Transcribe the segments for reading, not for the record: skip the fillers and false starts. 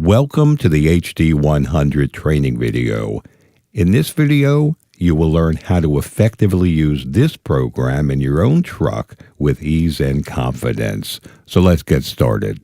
Welcome to the HD100 training video. In this video, you will learn how to effectively use this program in your own truck with ease and confidence. So let's get started.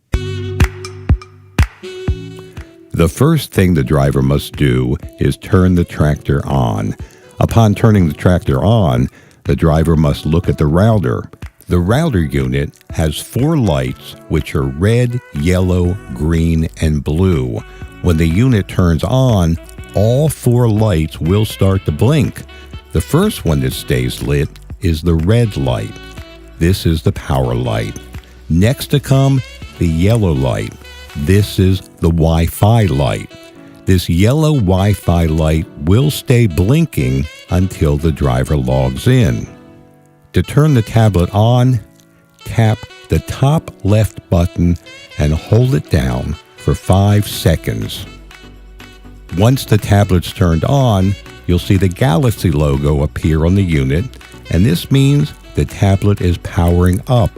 The first thing the driver must do is turn the tractor on. Upon turning the tractor on, the driver must look at the router. The router unit has 4 lights, which are red, yellow, green, and blue. When the unit turns on, all 4 lights will start to blink. The first one that stays lit is the red light. This is the power light. Next to come, the yellow light. This is the Wi-Fi light. This yellow Wi-Fi light will stay blinking until the driver logs in. To turn the tablet on, tap the top left button and hold it down for 5 seconds. Once the tablet's turned on, you'll see the Galaxy logo appear on the unit, and this means the tablet is powering up.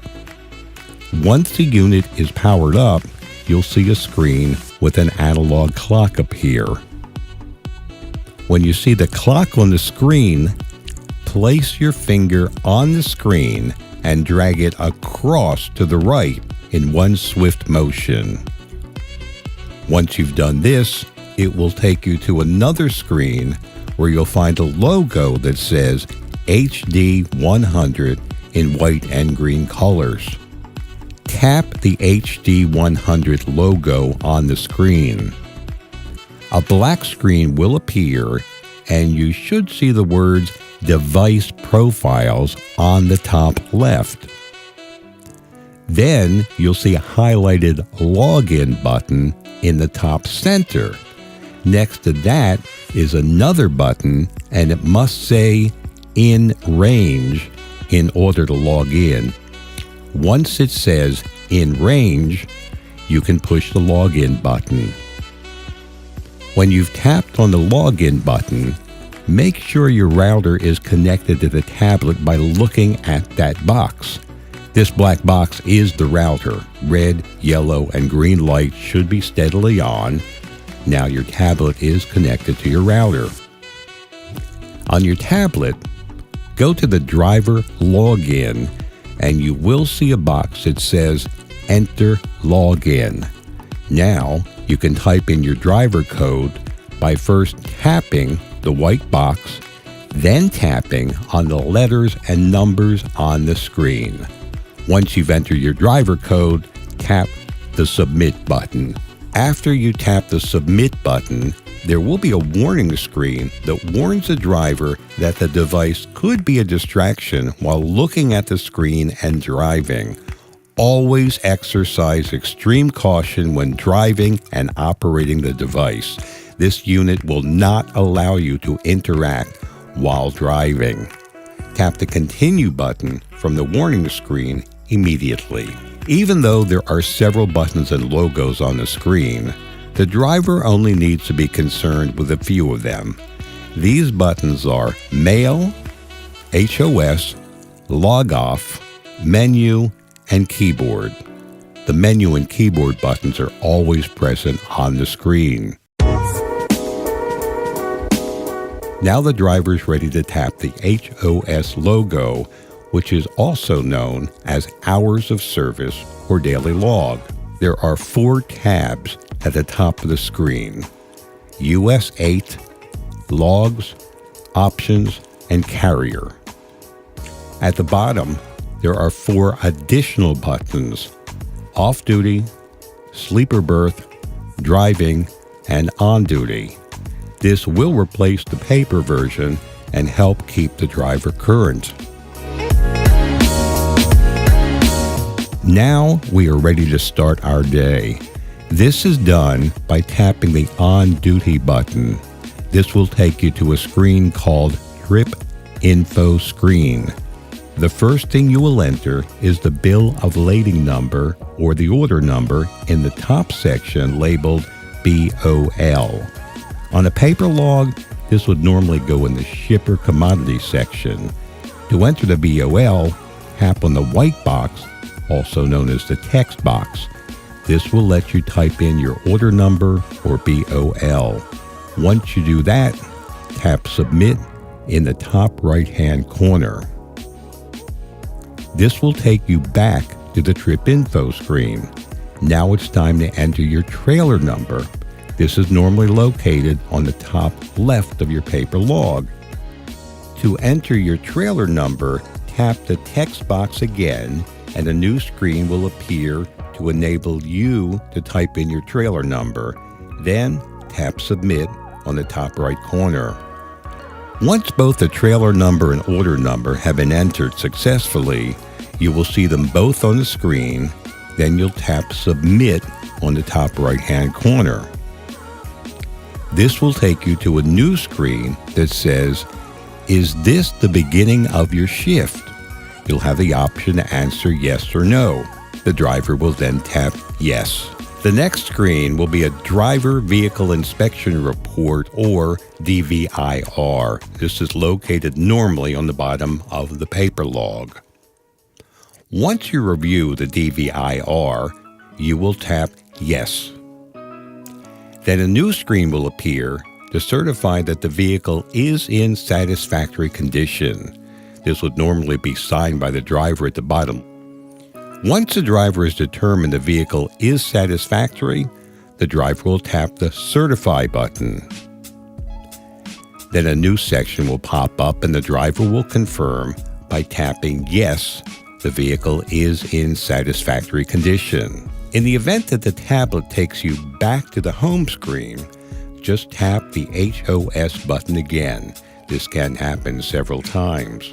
Once the unit is powered up, you'll see a screen with an analog clock appear. When you see the clock on the screen, place your finger on the screen and drag it across to the right in one swift motion. Once you've done this, it will take you to another screen where you'll find a logo that says HD100 in white and green colors. Tap the HD100 logo on the screen. A black screen will appear and you should see the words Device Profiles on the top left. Then you'll see a highlighted Login button in the top center. Next to that is another button, and it must say In Range in order to log in. Once it says In Range, you can push the Login button. When you've tapped on the Login button, make sure your router is connected to the tablet by looking at that box. This black box is the router. Red, yellow, and green lights should be steadily on. Now your tablet is connected to your router. On your tablet, go to the driver login, and you will see a box that says Enter Login. Now you can type in your driver code by first tapping the white box, then tapping on the letters and numbers on the screen. Once you've entered your driver code, tap the Submit button. After you tap the Submit button, there will be a warning screen that warns the driver that the device could be a distraction while looking at the screen and driving. Always exercise extreme caution when driving and operating the device. This unit will not allow you to interact while driving. Tap the Continue button from the warning screen immediately. Even though there are several buttons and logos on the screen, the driver only needs to be concerned with a few of them. These buttons are Mail, HOS, Log Off, Menu, and Keyboard. The menu and keyboard buttons are always present on the screen. Now the driver is ready to tap the HOS logo, which is also known as Hours of Service or Daily Log. There are 4 tabs at the top of the screen: US 8, Logs, Options, and Carrier. At the bottom, there are 4 additional buttons: Off Duty, Sleeper Berth, Driving, and On Duty. This will replace the paper version and help keep the driver current. Now we are ready to start our day. This is done by tapping the On Duty button. This will take you to a screen called Trip Info Screen. The first thing you will enter is the bill of lading number or the order number in the top section labeled BOL. On a paper log, this would normally go in the shipper commodity section. To enter the BOL, tap on the white box, also known as the text box. This will let you type in your order number or BOL. Once you do that, tap Submit in the top right-hand corner. This will take you back to the trip info screen. Now it's time to enter your trailer number. This is normally located on the top left of your paper log. To enter your trailer number, tap the text box again, and a new screen will appear to enable you to type in your trailer number. Then tap Submit on the top right corner. Once both the trailer number and order number have been entered successfully, you will see them both on the screen. Then you'll tap Submit on the top right-hand corner. This will take you to a new screen that says, "Is this the beginning of your shift?" You'll have the option to answer yes or no. The driver will then tap yes. The next screen will be a Driver Vehicle Inspection Report, or DVIR. This is located normally on the bottom of the paper log. Once you review the DVIR, you will tap yes. Then a new screen will appear to certify that the vehicle is in satisfactory condition. This would normally be signed by the driver at the bottom. Once the driver has determined the vehicle is satisfactory, the driver will tap the Certify button. Then a new section will pop up and the driver will confirm by tapping yes, the vehicle is in satisfactory condition. In the event that the tablet takes you back to the home screen, just tap the HOS button again. This can happen several times.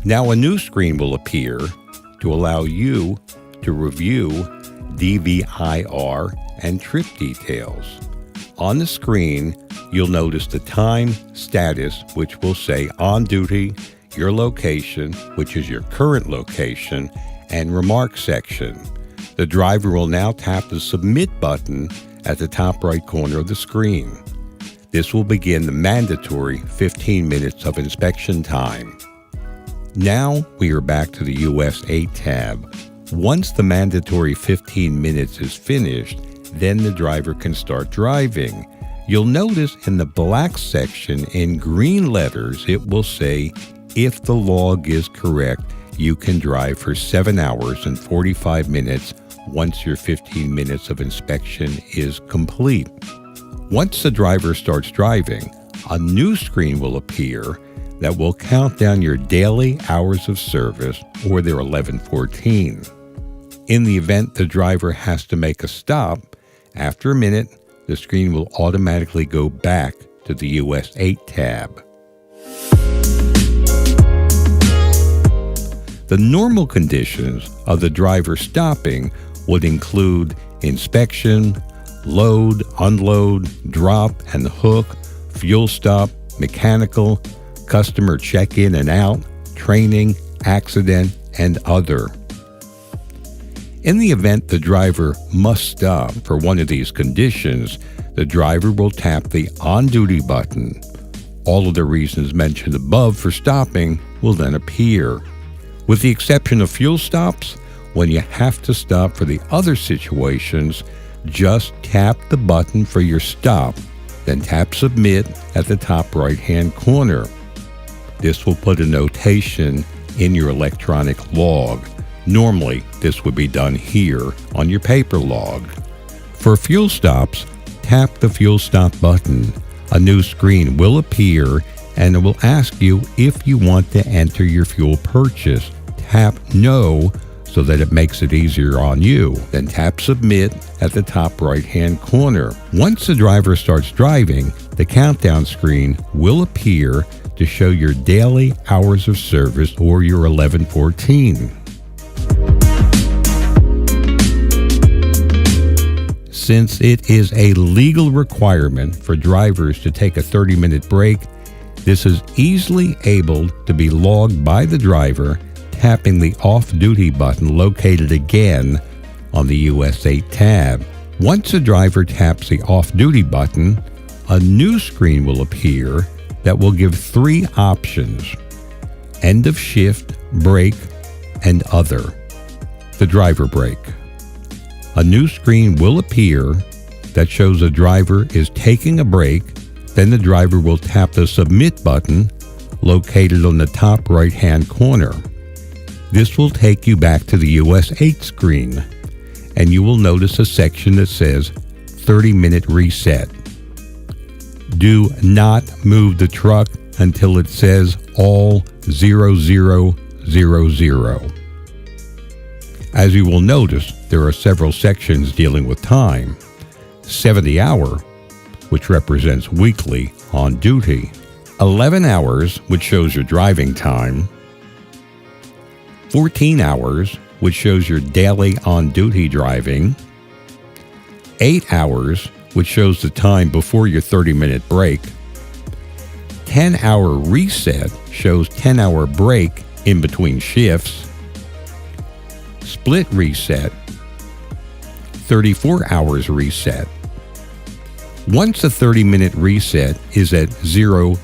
Now a new screen will appear to allow you to review DVIR and trip details. On the screen, you'll notice the time status, which will say on duty, your location, which is your current location, and remarks section. The driver will now tap the Submit button at the top right corner of the screen. This will begin the mandatory 15 minutes of inspection time. Now we are back to the US 8 tab. Once the mandatory 15 minutes is finished, then the driver can start driving. You'll notice in the black section in green letters, it will say, if the log is correct, you can drive for 7 hours and 45 minutes once your 15 minutes of inspection is complete. Once the driver starts driving, a new screen will appear that will count down your daily hours of service, or their 1114. In the event the driver has to make a stop, after a minute, the screen will automatically go back to the US 8 tab. The normal conditions of the driver stopping would include inspection, load, unload, drop and hook, fuel stop, mechanical, customer check-in and out, training, accident, and other. In the event the driver must stop for one of these conditions, the driver will tap the on-duty button. All of the reasons mentioned above for stopping will then appear. With the exception of fuel stops, when you have to stop for the other situations, just tap the button for your stop, then tap Submit at the top right-hand corner. This will put a notation in your electronic log. Normally, this would be done here on your paper log. For fuel stops, tap the Fuel Stop button. A new screen will appear and it will ask you if you want to enter your fuel purchase. Tap No so that it makes it easier on you. Then tap Submit at the top right-hand corner. Once the driver starts driving, the countdown screen will appear to show your daily hours of service, or your 1114. Since it is a legal requirement for drivers to take a 30-minute break, this is easily able to be logged by the driver tapping the off-duty button located again on the US 8 tab. Once the driver taps the off-duty button, a new screen will appear that will give 3 options: end of shift, break, and other. The driver break. A new screen will appear that shows the driver is taking a break. Then the driver will tap the Submit button located on the top right-hand corner. This will take you back to the US 8 screen, and you will notice a section that says 30-minute reset. Do not move the truck until it says all 0000. As you will notice, there are several sections dealing with time. 70 hour, which represents weekly on duty. 11 hours, which shows your driving time. 14 hours, which shows your daily on-duty driving. 8 hours, which shows the time before your 30-minute break. 10-hour reset shows 10-hour break in between shifts. Split reset, 34 hours reset. Once the 30-minute reset is at 0000,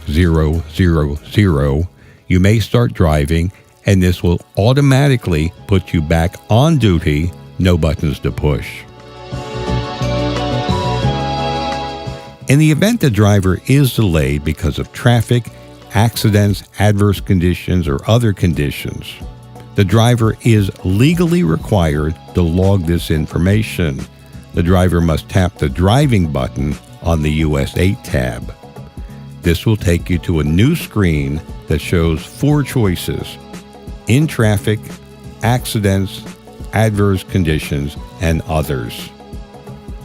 you may start driving, and this will automatically put you back on duty, no buttons to push. In the event the driver is delayed because of traffic, accidents, adverse conditions, or other conditions, the driver is legally required to log this information. The driver must tap the driving button on the US 8 tab. This will take you to a new screen that shows 4 choices: in traffic, accidents, adverse conditions, and others.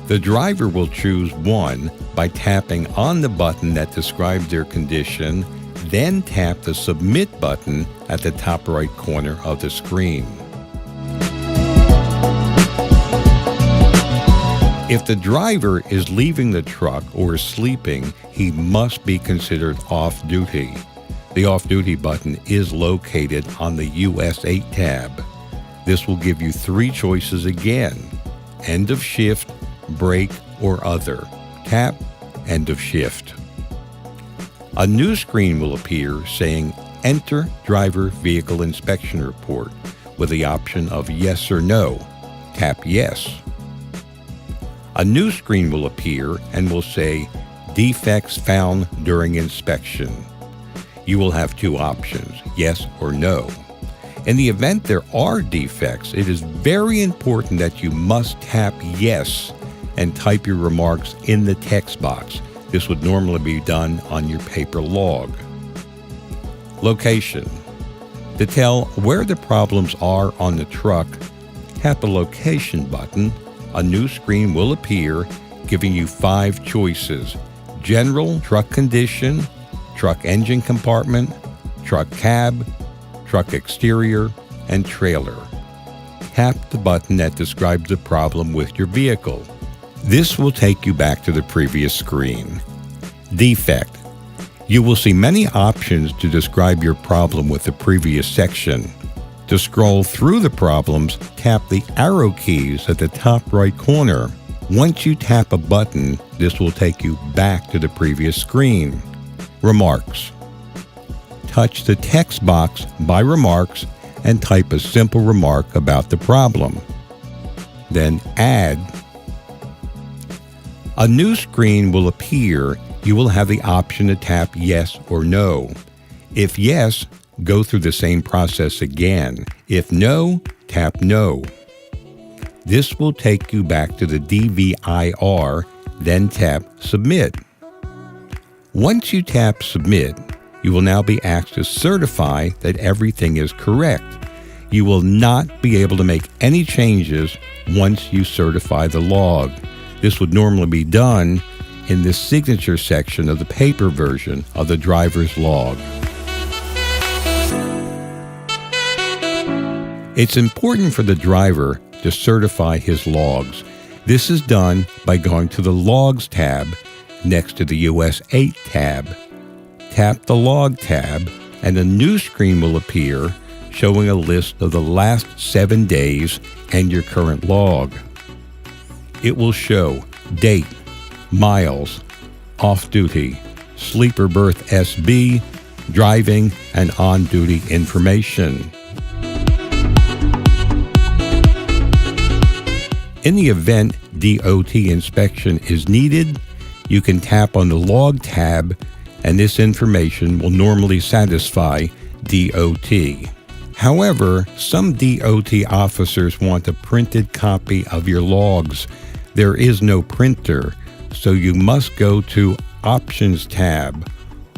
The driver will choose one by tapping on the button that describes their condition, then tap the Submit button at the top right corner of the screen. If the driver is leaving the truck or is sleeping, he must be considered off-duty. The off-duty button is located on the US 8 tab. This will give you 3 choices again: end of shift, break, or other. Tap end of shift. A new screen will appear saying Enter Driver Vehicle Inspection Report with the option of yes or no. Tap yes. A new screen will appear and will say Defects Found During Inspection. You will have 2 options, yes or no. In the event there are defects, it is very important that you must tap yes and type your remarks in the text box. This would normally be done on your paper log. Location. To tell where the problems are on the truck, tap the Location button. A new screen will appear giving you 5 choices: general, truck condition, truck engine compartment, truck cab, truck exterior, and trailer. Tap the button that describes the problem with your vehicle. This will take you back to the previous screen. Defect. You will see many options to describe your problem with the previous section. To scroll through the problems, tap the arrow keys at the top right corner. Once you tap a button, this will take you back to the previous screen. Remarks. Touch the text box by remarks and type a simple remark about the problem. Then add. A new screen will appear. You will have the option to tap yes or no. If yes, go through the same process again. If no, tap no. This will take you back to the DVIR, then tap Submit. Once you tap Submit, you will now be asked to certify that everything is correct. You will not be able to make any changes once you certify the log. This would normally be done in the signature section of the paper version of the driver's log. It's important for the driver to certify his logs. This is done by going to the Logs tab next to the US 8 tab. Tap the Log tab and a new screen will appear showing a list of the last 7 days and your current log. It will show date, miles, off-duty, sleeper berth SB, driving, and on-duty information. In the event DOT inspection is needed, you can tap on the Log tab, and this information will normally satisfy DOT. However, some DOT officers want a printed copy of your logs. There is no printer, so you must go to Options tab.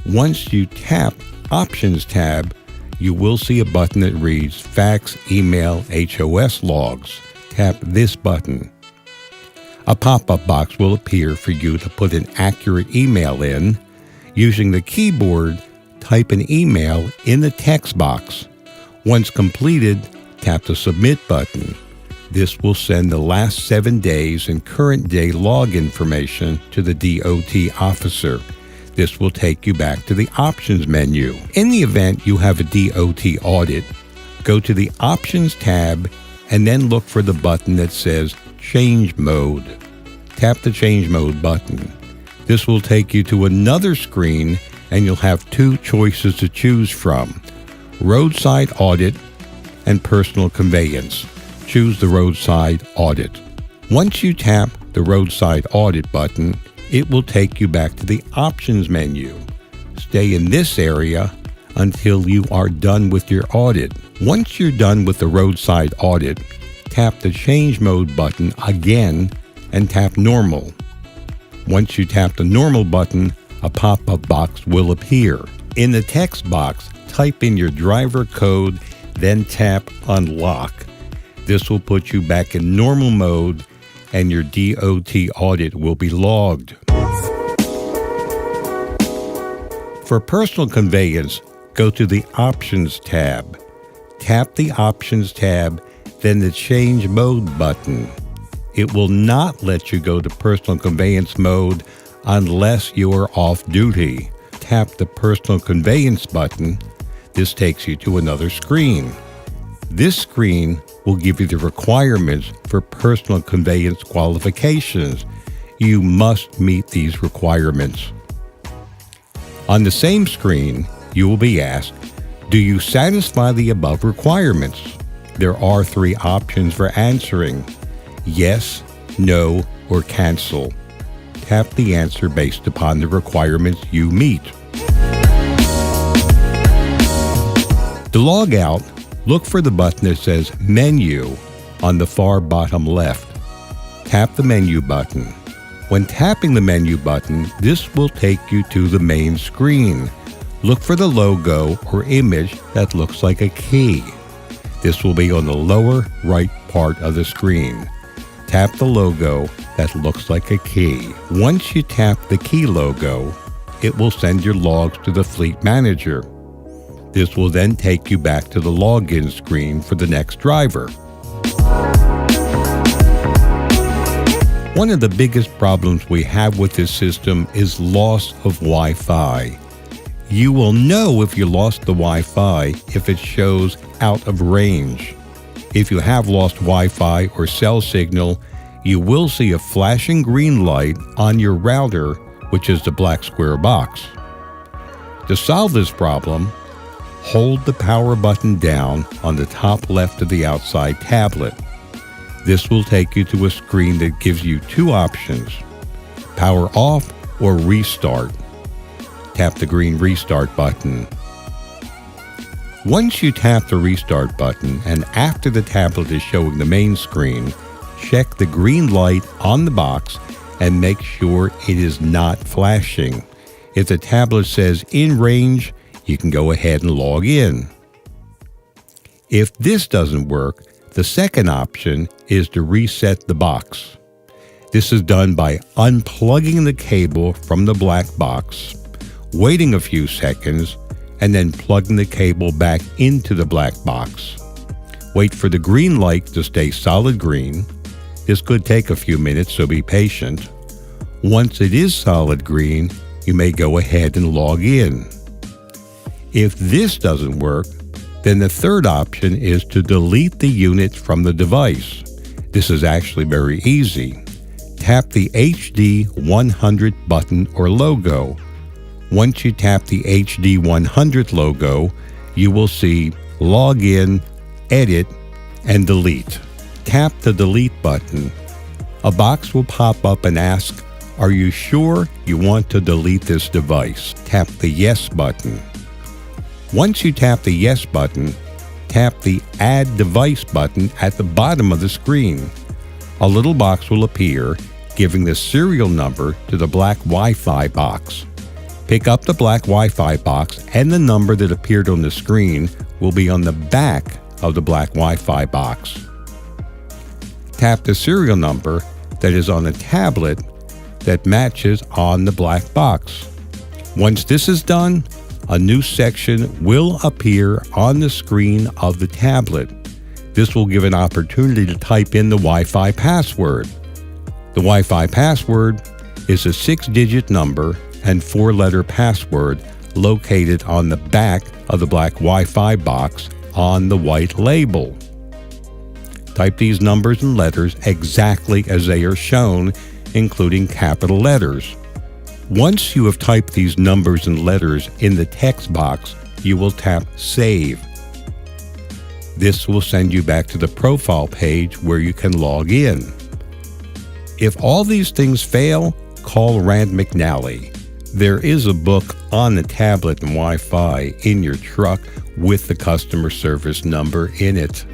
Once you tap Options tab, you will see a button that reads Fax, Email, HOS Logs. Tap this button. A pop-up box will appear for you to put an accurate email in. Using the keyboard, type an email in the text box. Once completed, tap the Submit button. This will send the last 7 days and current day log information to the DOT officer. This will take you back to the Options menu. In the event you have a DOT audit, go to the Options tab and then look for the button that says Change Mode. Tap the Change Mode button. This will take you to another screen and you'll have 2 choices to choose from: Roadside Audit and Personal Conveyance. Choose the Roadside Audit. Once you tap the Roadside Audit button, it will take you back to the Options menu. Stay in this area until you are done with your audit. Once you're done with the Roadside Audit, tap the Change Mode button again and tap Normal. Once you tap the Normal button, a pop-up box will appear. In the text box, type in your driver code, then tap Unlock. This will put you back in normal mode and your DOT audit will be logged. For personal conveyance, go to the Options tab. Tap the Options tab, then the Change Mode button. It will not let you go to personal conveyance mode unless you are off duty. Tap the Personal Conveyance button. This takes you to another screen. This screen will give you the requirements for personal conveyance qualifications. You must meet these requirements. On the same screen, you will be asked, do you satisfy the above requirements? There are 3 options for answering: yes, no, or cancel. Tap the answer based upon the requirements you meet. To log out, look for the button that says Menu on the far bottom left. Tap the Menu button. When tapping the Menu button, this will take you to the main screen. Look for the logo or image that looks like a key. This will be on the lower right part of the screen. Tap the logo that looks like a key. Once you tap the key logo, it will send your logs to the Fleet Manager. This will then take you back to the login screen for the next driver. One of the biggest problems we have with this system is loss of Wi-Fi. You will know if you lost the Wi-Fi if it shows out of range. If you have lost Wi-Fi or cell signal, you will see a flashing green light on your router, which is the black square box. To solve this problem, hold the power button down on the top left of the outside tablet. This will take you to a screen that gives you 2 options: power off or restart. Tap the green restart button. Once you tap the restart button and after the tablet is showing the main screen, check the green light on the box and make sure it is not flashing. If the tablet says in range, you can go ahead and log in. If this doesn't work, the second option is to reset the box. This is done by unplugging the cable from the black box, waiting a few seconds, and then plugging the cable back into the black box. Wait for the green light to stay solid green. This could take a few minutes, so be patient. Once it is solid green, you may go ahead and log in. If this doesn't work, then the third option is to delete the unit from the device. This is actually very easy. Tap the HD 100 button or logo. Once you tap the HD 100 logo, you will see Log In, Edit, and Delete. Tap the Delete button. A box will pop up and ask, "Are you sure you want to delete this device?" Tap the Yes button. Once you tap the Yes button, tap the Add Device button at the bottom of the screen. A little box will appear, giving the serial number to the black Wi-Fi box. Pick up the black Wi-Fi box, and the number that appeared on the screen will be on the back of the black Wi-Fi box. Tap the serial number that is on the tablet that matches on the black box. Once this is done, a new section will appear on the screen of the tablet. This will give an opportunity to type in the Wi-Fi password. The Wi-Fi password is a 6-digit number and 4-letter password located on the back of the black Wi-Fi box on the white label. Type these numbers and letters exactly as they are shown, including capital letters. Once you have typed these numbers and letters in the text box, you will tap Save. This will send you back to the profile page where you can log in. If all these things fail, call Rand McNally. There is a book on the tablet and Wi-Fi in your truck with the customer service number in it.